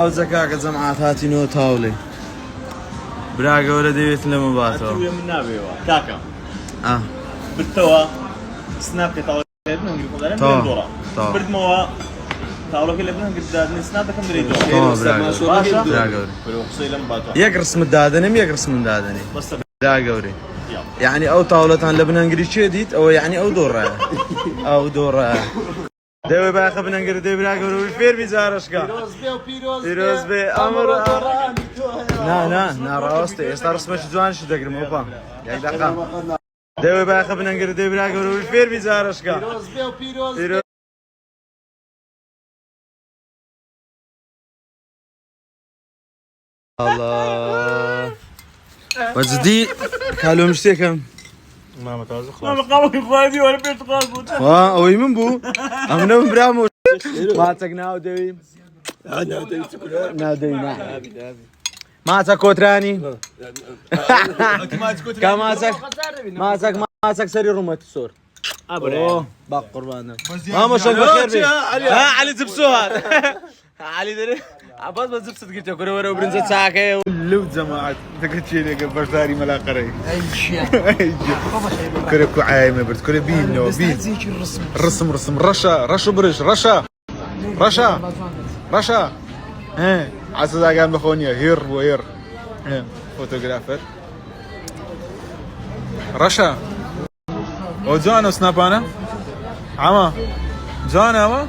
عاوزك هاك جماعات هاتي نو تاولي براقة ولا ديوت لما باتوا هاتي من نابي كاكا بالتوا سناب كتاولي تو برد موا تاولو كي لبنان قد سناب كم دريدو باشا براقة يقرص من دادني يقرص من دادني بس براقة يعني او طاولة لبنان قريش ديت او يعني او دورة او دورة دوي بقى خبنا نقدر دوي براقة والفير بيزارش كا بيروز بي امر نا راستي استرس مش جوان شو دقر موبا يا دقة دوي بقى خبنا نقدر دوي براقة والفير بيزارش كا بيروز الله وجدي قالوا مشتكم ما تازو خلاص ما قاموا خوادي ولا بيت قالبو اوي من بو امنا من برامو ما تقناو دوي ما تكوتراني ما تك سري رمت الصور ابو باق قربانا ما شاء الله بخير بي علي زبسوها علي دري بس زبست قلت كره ورا برنزة ساكه لو جماعة تكتشي لي قبل ثاني ملا قري اي شيء كره عايمه برد كره بين لو بين رسم رشا برش رشا عسى قام بخونيا هير فوتوغرافر رشا وجانا سنابانا عما جانا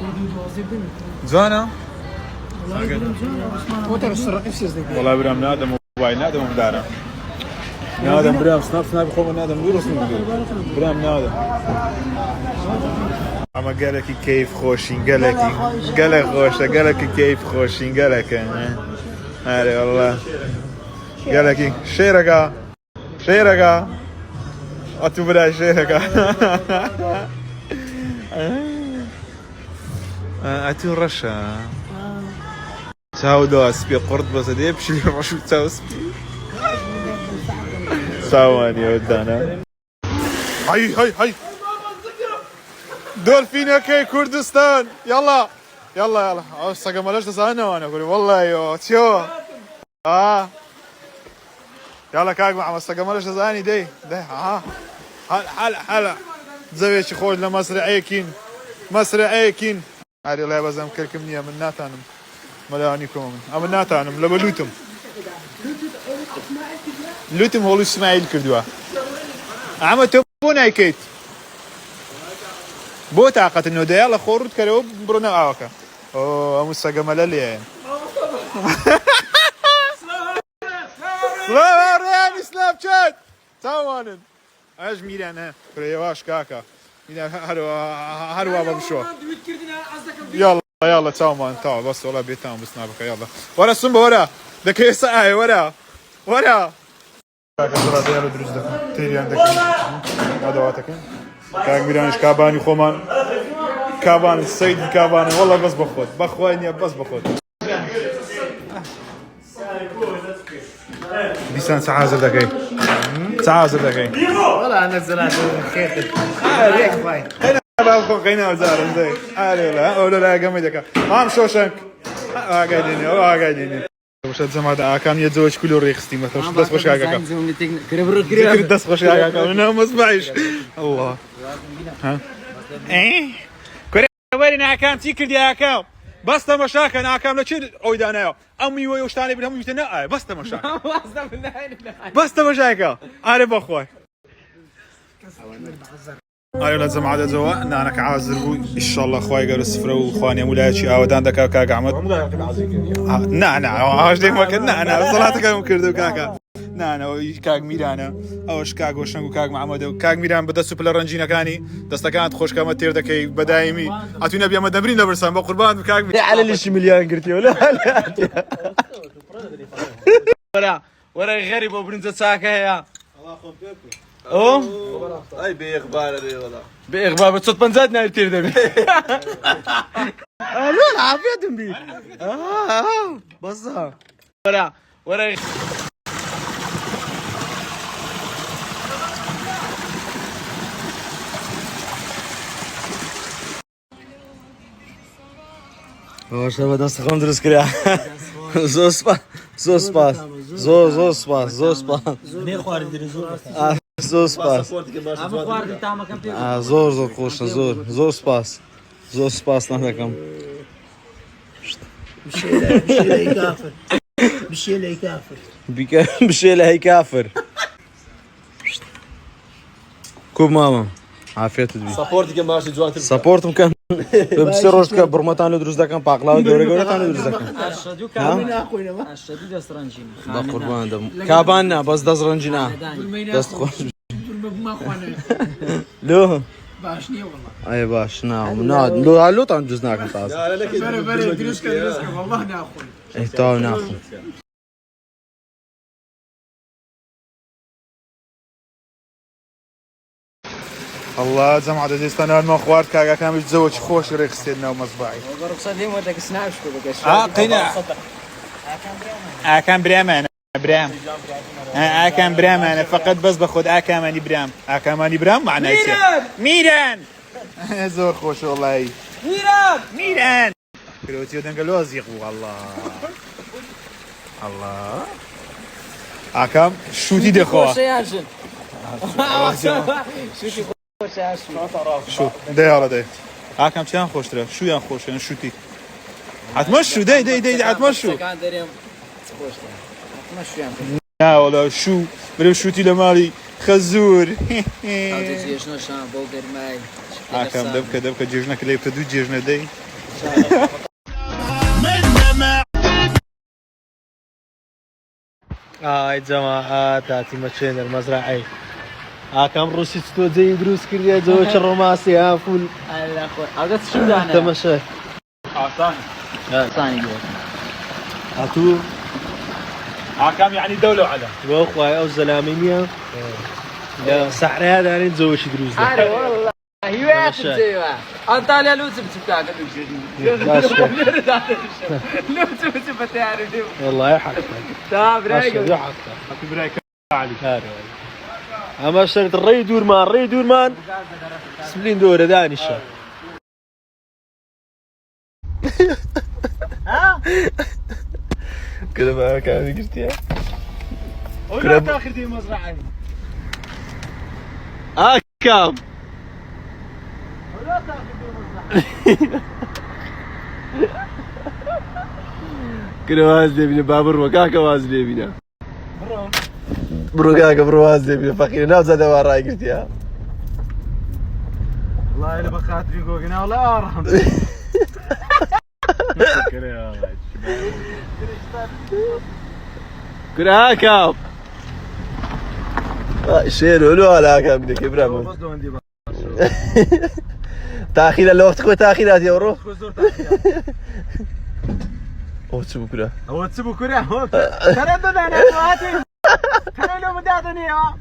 والله برام نادم موبايل نادم مدارة نادم برام سناب خوما نادم ويروس برام نادم اما قالك كيف خوشين قالك خوشة قالك كيف خوشين قالك هاري والله قالك شيرقا اتو بلا شيرقا اتو رشا تاو داس بي قرط بس دي بشي رشو تاو سبي ثواني ودانا هاي دولفين اوكي كردستان يلا ساقا ملاش تسانا وانا اقول والله يو تيو يلا كاك مع ساقا ملاش تساني دي هلا زويش خوش لمسرعيكين هاري الله بزم كلكم نية من ناتانم ملانيكم من ناتانم لبلوتم لوتم هو اسماعيل كردوا عم تبون ايكيت بو طاقة انه ده يلا خورد كلو برونا اوكا ام ساقا ملالي يعني سناب شات تاوانن اج ميران ريواش كاكا هارو بابا بشو يلا تاومان تاو بس والله بيتام بسنابك يلا ورا السنبه ورا ده كيس ورا كاكا ديالو دروز دك تيري عندك ادواتك كاك ميرانش كاباني خومان كابان السيد كاباني والله بس بخواني بس بخوت بيسان سعازر دقي والله نزلت خير ريك باي انا بابخو قينا زار زي ولا لا جمدك مام شوشنك قاعدين وش الزمان كان يتزوج كله ريخستي مثلا بس خوش كاكا كريب دس خوش كاكا انا ما اسمعش الله ها كريب وين كان تيكل يا كاو بس تمشاك انا كام لشي اويدانا امي ويشتاني بهم يتنا بس تمشاك بس تمشاك انا بخوي ايوه لازم عاد زوا انا كعازر ان شاء الله اخوي قالوا السفره واخواني مولاتي اودان دكا كاكا عمد هاش ديك ما كنا صلاتك كردو كاكا كاك ميرانا اوش كاك وشنگو كاك محمد كاك ميران بدا سوبر رنجينا كاني دستكانت خوش كما تير دكي بدايمي اتونا بيا مدبرين لبرسان بقربان كاك على ليش مليان قلتي ولا ورا غريب وبرنزة ساكه يا اي باخبار دي والله باخبار بتصوت بنزاتنا كثير دبي لا عافيه دمبي بس ورا شباب دست خون درست کرد زور سپاس زور سپاس زور سپاس زور سپاس زور سپاس زور خوش زور سپاس زور سپاس نهدكم بشي لهي كافر كوب ماما عافيت بي سبورت كم ماشي جوان تبقى سبورت مكان بصير روش برمتان دروز دكان باقلا دوري دوري تاني دروز دكان الشدو كامل الشدو دسترانجين با قربان دم كابانا بس دزرنجنا دست خوش لو باشني والله اي باش نعم ناد لو علو طن جزناك انت لا لا بري درسك والله ناخذ اي تو ناخذ الله جماعة دزيستان ما خوارد كاغا كان يتزوج خوش ريخستنا ومصباعي رخصة لي ودك سناب شكو بك قناع كان برام انا برام كان برام انا فقط بس باخذ ماني برام ماني برام معناته ميران زور خوش والله ميران كروتيو دنقلوز يقو الله الله اكام شوتي دخوا شو ده على ده اكام چند خوش تره شو یان خوش یان شوتی حتما شو ده حتما شو كان دريم خوش ما شو يعني لا والله شو بريم شوتي لمالي خزور جيشنا شان بولدر ماي اكام دبك جيجنا كلي بتدو جيجنا دي هاي جماعة تاتي ماشين المزرعي كم روسي تستو زي دروس كريا زوج الروماسي فول الله اخوي هذا شو ده انا تمشي ثاني اتو اكام يعني دولة وعلم واخوي او زلامينيا لا سحر هذا يعني زوج دروس ده انا والله هي واحد زي انطاليا لوز بتبتاع لوز بتعرف والله يحق تمام رايق يحق برايك علي اما اشتريت الري دور مان سبلين دور داني الشهر كده بقى كان قلت يا ولا تاخذ دي مزرعة كم ولا تاخذ دي مزرعة كده وازلي بنا بابر وكاكا وازلي بنا برو كاكا برو وازلي بنا فقير نفس هذا وراي قلت يا والله اللي بخاطري قوقنا ولا ارحم كده كم شيرو له على كم بدك ابراهيم تاخير الوقت كو تاخيرات يا ورو او تسبو كده هو تسبو كوريا ترى ده انا هاتي ترى لو مدادني يا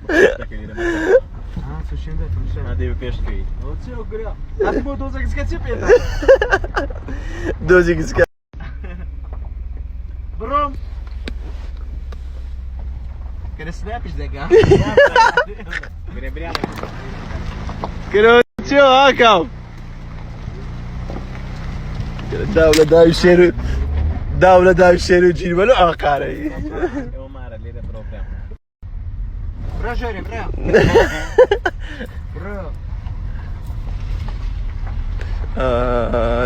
سوشين ده تمشي هذه بيشكي هو تسبو كوريا اسمو دوزك سكتشي بيتا دوزي كسكا بروم كده سنابش دقا كده شو هاكم دولة داو شيرو جيل ولو عقاري برا جاري برا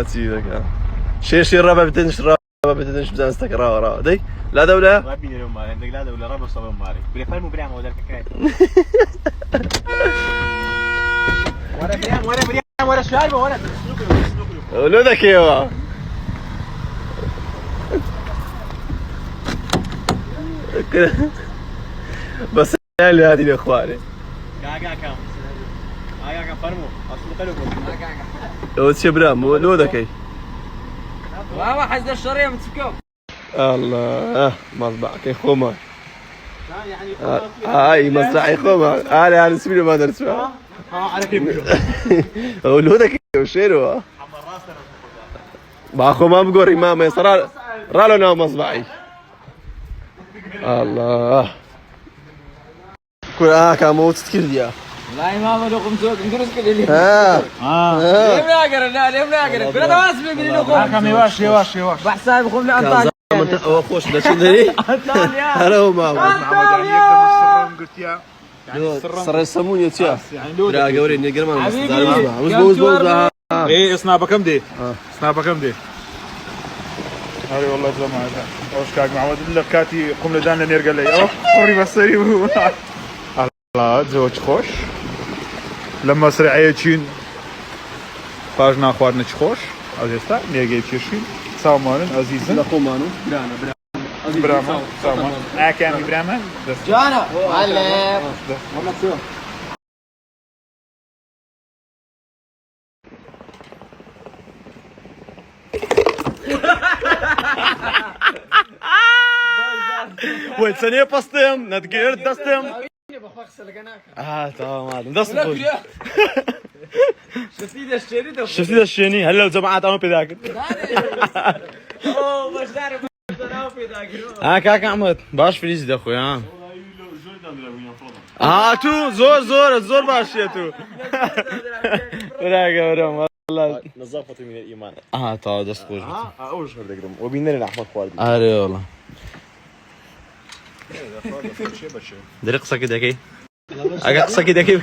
تيدك شي الرابع بتنش بزان استقرا ورا دي لا دولة ما بيني لهم ماري عندك لا ولا ربع صبر ماري بيفهموا بريم ولا الحكاية ورا بريم ورا شايبه ورا ولو ذاك يوا بس اللي هذه يا اخواني كام كام فرمو اصل قلبه لو تشبرام لو ذاك واوا حزد الشريه متسكو الله مصبعك يا خوما هاي مصبعي يا خوما انا اسمي ما درسوا على كيف لو ذاك وشيرو ما اخو ما بقوري ما يصير رالو نام مصبعي الله كل كان موت تكرديا والله ما لو قمت ندرس كل اللي ها ليه لا اقرا لا ليه لا اقرا كل هذا واسمي بيقول لكم اكام يواش بحساب بخم لانطاليا هو خوش ده شدري هلا هو ما صار يسمون يا لا قوري نقرا ما مش ايه اصنع كم دي اصنع كم دي هاي والله زمان اوش كاك معود لكاتي قم لدانا نرجع لي اوه قري بصري الله زوج خوش لما سرعيه تشين باجنا اخوارنا خوش عزيزتا نيجي تشين سامان عزيزا لاخو مانو براما سامان اكامي براما جانا هلا والله شو وين ثانية باستم نتغير دستم تمام هذا دست خوش شفتي ده الشيني هلا جماعة انا بذاكر اوه مش داري كاك احمد باش فليس ده اخويا تو زور باش يا تو راجع ورا والله نظافة من الإيمان تا دست خوش أول شهر دقرم وبيننا الأحمد خوالد اري والله دري قصة كده كي اقا قصة كده كي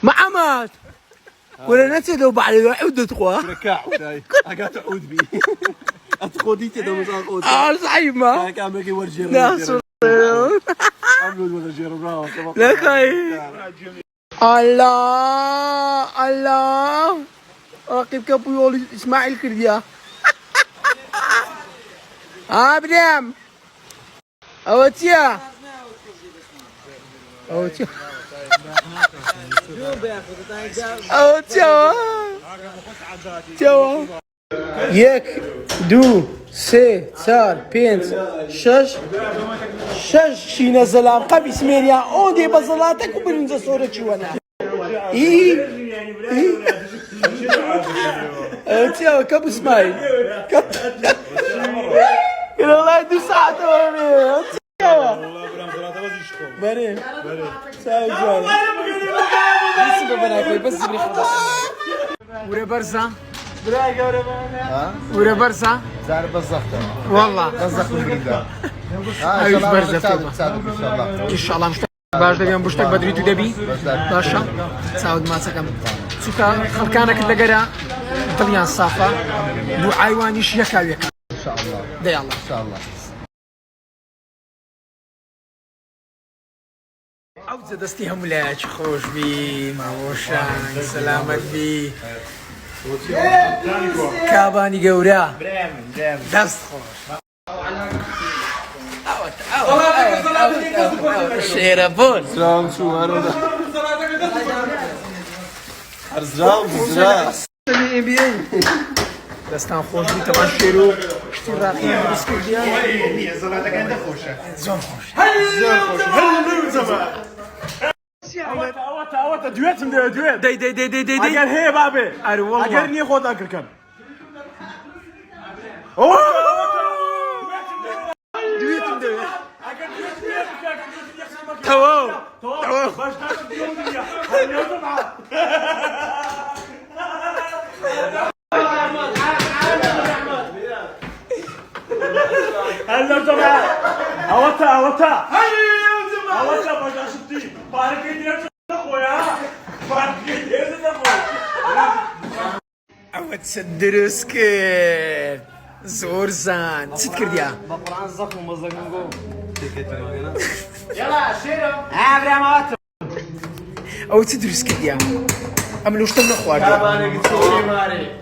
محمد ولا نسيتوا بعد الوحدة تقوى ركاعو اقا تعود بي اتخوديتي ده مزاقود صحيح ما كان بقي ورجي ناس عملوا ورجي براو لك الله راقب كابو اسماعيل كرديا ابراهيم اوتيا يك دو سي صار بينت شش شينا زلام قبي سميريا اودي بزلاتك وبننزل صورة وانا اوتيا كابو اسماعيل يلا الله يدو ساعة بري ساوي جوال بس بناكل بس بريخ ورا برزة ورا برزة زار بزخت والله بزخت بالله ايش برزة ان شاء الله ان شاء الله مش باش دبيان بوشتك بدري تو دبي باشا ساود ما سكم سوكا خلكانك اللقرا طليان صافا دو عيوانيش يكا ان شاء الله دي الله ان شاء الله عاوزة دستيهم لاش خوش بي ماوشان سلامت بي كاباني قورا دست خوش شيرابون سلام شو هذا ارزام زرا دستان خوش بی طبعا شیرو شتی راقی بس کردیا زلاتك عندك خوشة زون خوش اوتا دويت دويت دی اگر هي بابي اری والله اگر ني خود اگر كان تواو هلا جماعة اوتا بجا شفتي بارك يدير خويا بارك يدير خويا عود سدروس كيف زور زان ست كرديا بقران زخم ومزقنقو يلا شيرو ابراهيم اوتو او تدرس كرديا عملوا شتم نخوار انا قلت لي ماري